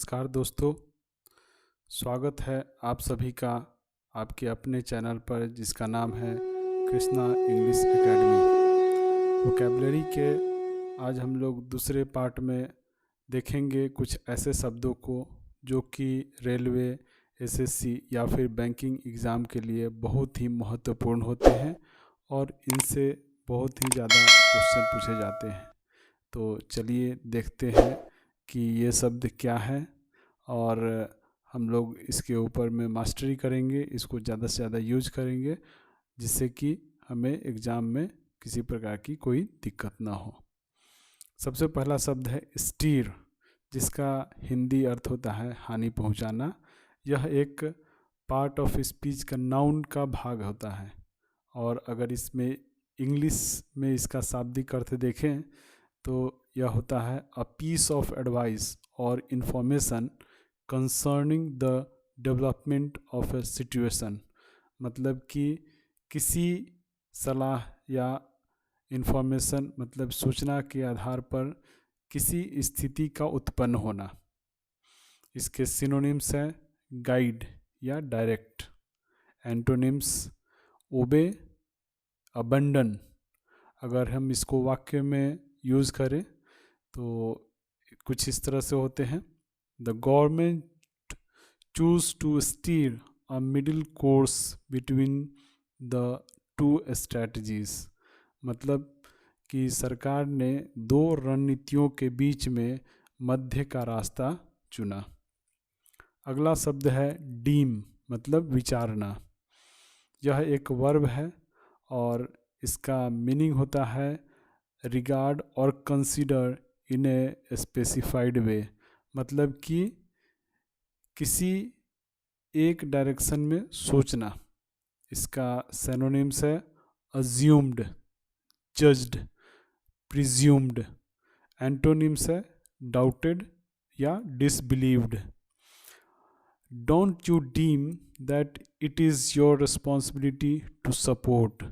नमस्कार दोस्तों, स्वागत है आप सभी का आपके अपने चैनल पर जिसका नाम है कृष्णा इंग्लिश एकेडमी। वोकैबुलरी के आज हम लोग दूसरे पार्ट में देखेंगे कुछ ऐसे शब्दों को जो कि रेलवे, एसएससी या फिर बैंकिंग एग्ज़ाम के लिए बहुत ही महत्वपूर्ण होते हैं और इनसे बहुत ही ज़्यादा क्वेश्चन पूछे जाते हैं। तो चलिए देखते हैं कि ये शब्द क्या है और हम लोग इसके ऊपर में मास्टरी करेंगे, इसको ज़्यादा से ज़्यादा यूज करेंगे जिससे कि हमें एग्ज़ाम में किसी प्रकार की कोई दिक्कत ना हो। सबसे पहला शब्द है स्टीर, जिसका हिंदी अर्थ होता है हानि पहुंचाना। यह एक पार्ट ऑफ स्पीच का नाउन का भाग होता है और अगर इसमें इंग्लिश में इसका शाब्दिक अर्थ देखें तो यह होता है अ पीस ऑफ एडवाइस और information concerning the development of A situation. मतलब कि किसी सलाह या इंफॉर्मेशन मतलब सूचना के आधार पर किसी स्थिति का उत्पन्न होना। इसके सिनोनिम्स हैं गाइड या डायरेक्ट। एंटोनिम्स ओबे, अबंडन। अगर हम इसको वाक्य में यूज़ करें तो कुछ इस तरह से होते हैं। The government choose to steer a middle course between the two strategies. मतलब कि सरकार ने दो रणनीतियों के बीच में मध्य का रास्ता चुना। अगला शब्द है डीम, मतलब विचारना। यह एक वर्ब है और इसका मीनिंग होता है रिगार्ड और कंसीडर इन ए स्पेसिफाइड वे। मतलब कि किसी एक डायरेक्शन में सोचना। इसका सिनोनिम्स है अज्यूम्ड, जज्ड, प्रिज्यूम्ड। एंटोनिम्स है डाउटेड या disbelieved. Don't you deem that it is your responsibility to support.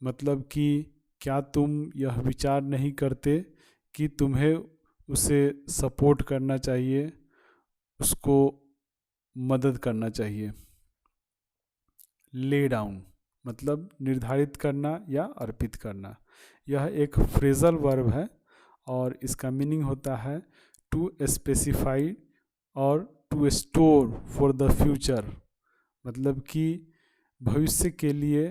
मतलब कि क्या तुम यह विचार नहीं करते कि तुम्हें उसे सपोर्ट करना चाहिए, उसको मदद करना चाहिए। ले डाउन, मतलब निर्धारित करना या अर्पित करना। यह एक फ्रेजल वर्ब है और इसका मीनिंग होता है टू स्पेसिफाई और to store for the future. मतलब कि भविष्य के लिए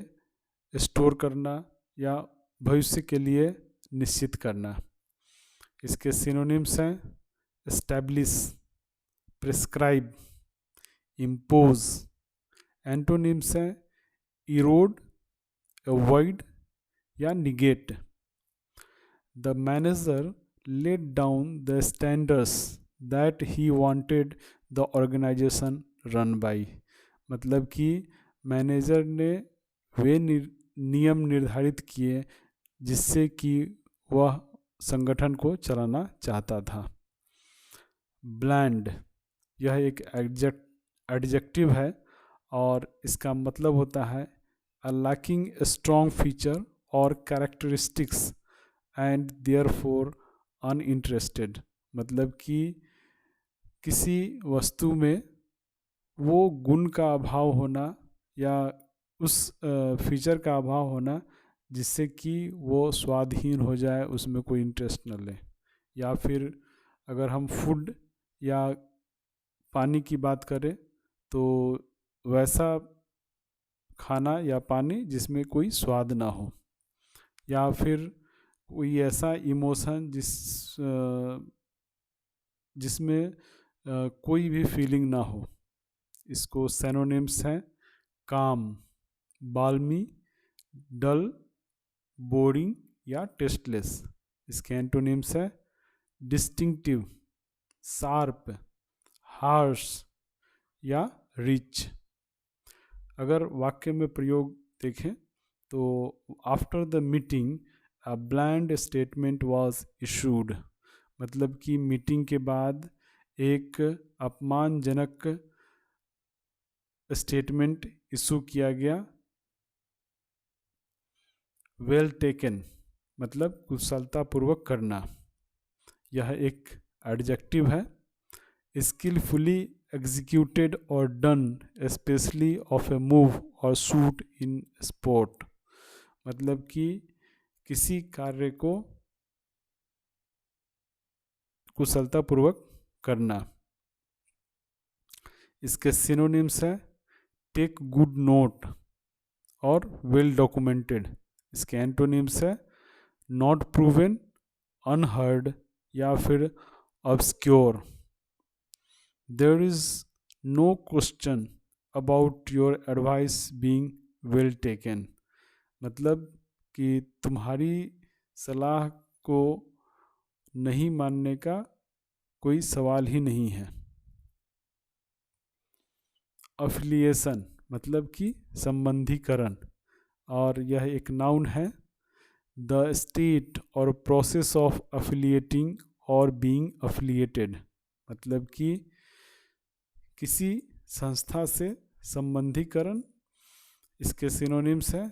स्टोर करना या भविष्य के लिए निश्चित करना। इसके सिनोनिम्स हैं एस्टैब्लिश, प्रिस्क्राइब, इम्पोज। एंटोनिम्स हैं इरोड, अवॉइड या negate. The manager let down the standards that he wanted the organization run by. मतलब कि मैनेजर ने वे नियम निर्धारित किए जिससे कि वह संगठन को चलाना चाहता था। ब्लैंड, यह एक एडजेक्टिव है और इसका मतलब होता है अ लैकिंग स्ट्रॉन्ग फीचर और कैरेक्टरिस्टिक्स एंड देयरफॉर अनइंटरेस्टेड। मतलब कि किसी वस्तु में वो गुण का अभाव होना या उस फीचर का अभाव होना जिससे कि वो स्वादहीन हो जाए, उसमें कोई इंटरेस्ट न ले। या फिर अगर हम फूड या पानी की बात करें तो वैसा खाना या पानी जिसमें कोई स्वाद ना हो, या फिर कोई ऐसा इमोशन जिसमें कोई भी फीलिंग ना हो। इसको सिनोनिम्स हैं काम, बाल्मी, डल, बोरिंग या टेस्टलेस। इसके एंटोनिम्स है डिस्टिंक्टिव, शार्प, हार्श या रिच। अगर वाक्य में प्रयोग देखें तो after the meeting a bland statement was issued. मतलब कि मीटिंग के बाद एक अपमानजनक स्टेटमेंट इशू किया गया। वेल टेकन, मतलब कुशलतापूर्वक करना। यह एक एडजेक्टिव है। skillfully executed or done, especially of a move or shoot in sport। मतलब कि किसी कार्य को कुशलतापूर्वक करना। इसके सिनोनिम्स है टेक गुड नोट और वेल डॉक्यूमेंटेड। इसके एंटोनिम्स है नॉट प्रूवन, अनहर्ड या फिर obscure. There is no question about your advice being well taken. मतलब कि तुम्हारी सलाह को नहीं मानने का कोई सवाल ही नहीं है। अफिलिएशन मतलब कि संबंधीकरण, और यह एक नाउन है। द स्टेट और प्रोसेस ऑफ अफिलिएटिंग और बीइंग अफिलिएटेड। मतलब कि किसी संस्था से संबंधीकरण। इसके सिनोनिम्स है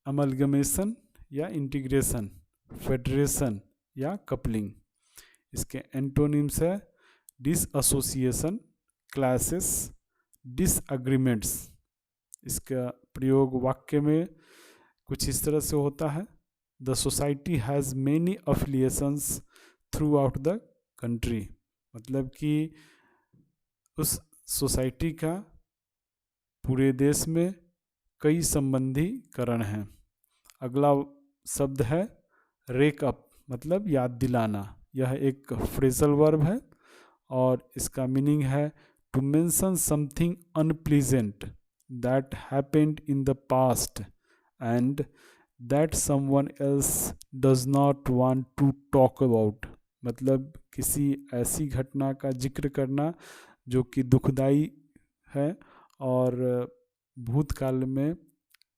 अमलगमेशन या इंटीग्रेशन, फेडरेशन या कपलिंग। इसके एंटोनिम्स है डिसएसोसिएशन, क्लैशेस, डिसएग्रीमेंट्स। इसका प्रयोग वाक्य में कुछ इस तरह से होता है, the society has many affiliations through out the country. मतलब कि उस सोसाइटी का पूरे देश में कई संबंधीकरण हैं। अगला शब्द है रेक अप, मतलब याद दिलाना। यह एक फ्रेजल वर्ब है और इसका मीनिंग है to mention something unpleasant that happened in the past and that someone else does not want to talk about. मतलब किसी ऐसी घटना का जिक्र करना जो कि दुखदाई है और भूतकाल में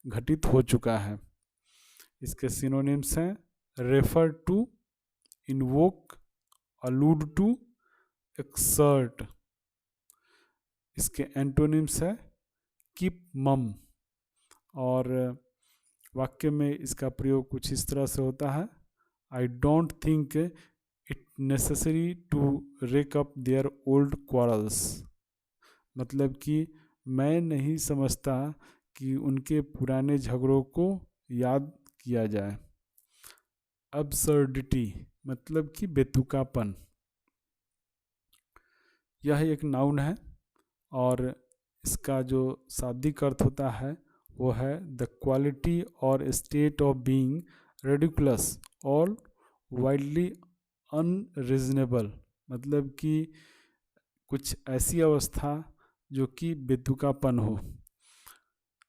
घटित हो चुका है। इसके सिनोनिम्स हैं refer to, invoke, allude to, exert. इसके एंटोनिम्स है कीप मम, और वाक्य में इसका प्रयोग कुछ इस तरह से होता है, I don't think it necessary to rake up their old quarrels. मतलब कि मैं नहीं समझता कि उनके पुराने झगड़ों को याद किया जाए। अब्सर्डिटी मतलब कि बेतुकापन। यह एक नाउन है और इसका जो शाब्दिक अर्थ होता है वो है द क्वालिटी और स्टेट ऑफ बीइंग रेडिकुलस और वाइडली अनरीजनेबल। मतलब कि कुछ ऐसी अवस्था जो कि बेतुकापन हो।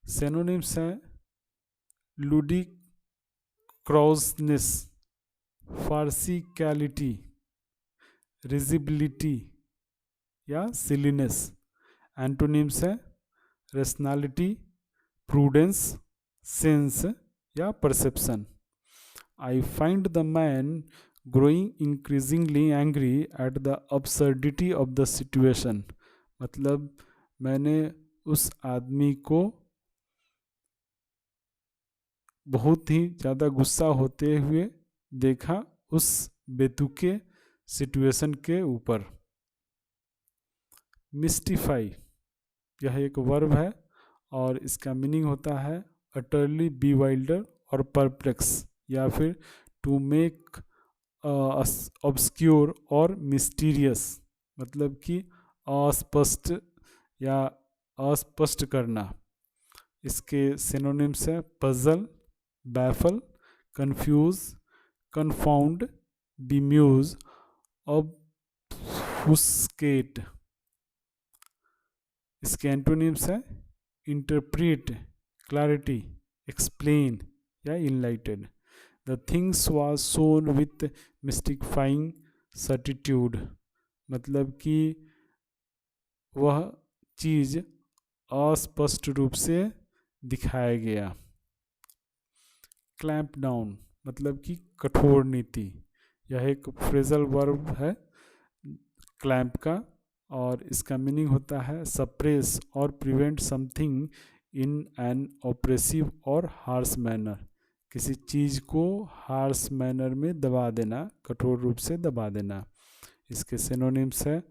सिनोनिम्स हैं लुडिक्रॉसनेस, फार्सिकैलिटी, रिजिबिलिटी या सिलीनेस। एंटोनिम्स है रेशनैलिटी, प्रूडेंस, सेंस या perception. I find the man growing increasingly angry at the absurdity of the situation. मतलब मैंने उस आदमी को बहुत ही ज़्यादा गुस्सा होते हुए देखा उस बेतुके सिचुएशन के ऊपर। मिस्टिफाई यह एक वर्ब है और इसका मीनिंग होता है अटरली बीवाइल्डर और परप्लेक्स, या फिर टू मेक ऑब्सक्योर और मिस्टीरियस। मतलब कि अस्पष्ट या अस्पष्ट करना। इसके सिनोनिम्स है puzzle, baffle, confuse, confound, bemuse, obfuscate. इसके एंटोनिम्स है इंटरप्रेट, क्लैरिटी, एक्सप्लेन या enlightened. The things was sewn with mystifying certitude. मतलब कि वह चीज़ अस्पष्ट रूप से दिखाया गया। क्लैंप डाउन मतलब कि कठोर नीति। यह एक फ्रेजल वर्ब है क्लैंप का और इसका मीनिंग होता है सप्रेस और prevent something in an oppressive और हार्श मैनर। किसी चीज़ को हार्श मैनर में दबा देना, कठोर रूप से दबा देना। इसके सिनोनिम्स है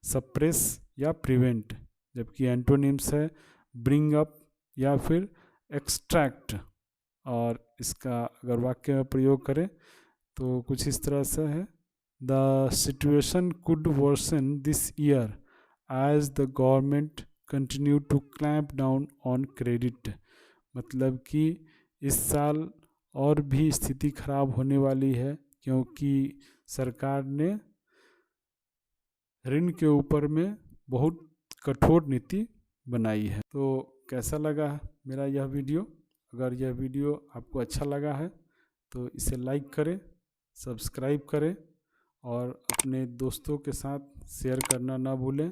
सप्रेस या प्रिवेंट, जबकि एंटोनिम्स है ब्रिंग अप या फिर एक्सट्रैक्ट। और इसका अगर वाक्य में प्रयोग करें तो कुछ इस तरह से है, the situation could worsen this year as the government continue to clamp down on credit. मतलब कि इस साल और भी स्थिति खराब होने वाली है क्योंकि सरकार ने ऋण के ऊपर में बहुत कठोर नीति बनाई है। तो कैसा लगा मेरा यह वीडियो? अगर यह वीडियो आपको अच्छा लगा है तो इसे लाइक करें, सब्सक्राइब करें और अपने दोस्तों के साथ शेयर करना ना भूलें।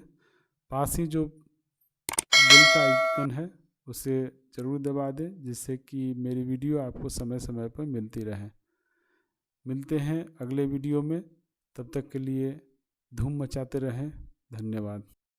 पास ही जो बेल का आइकन है उसे ज़रूर दबा दें, जिससे कि मेरी वीडियो आपको समय समय पर मिलती रहे। मिलते हैं अगले वीडियो में, तब तक के लिए धूम मचाते रहें। धन्यवाद।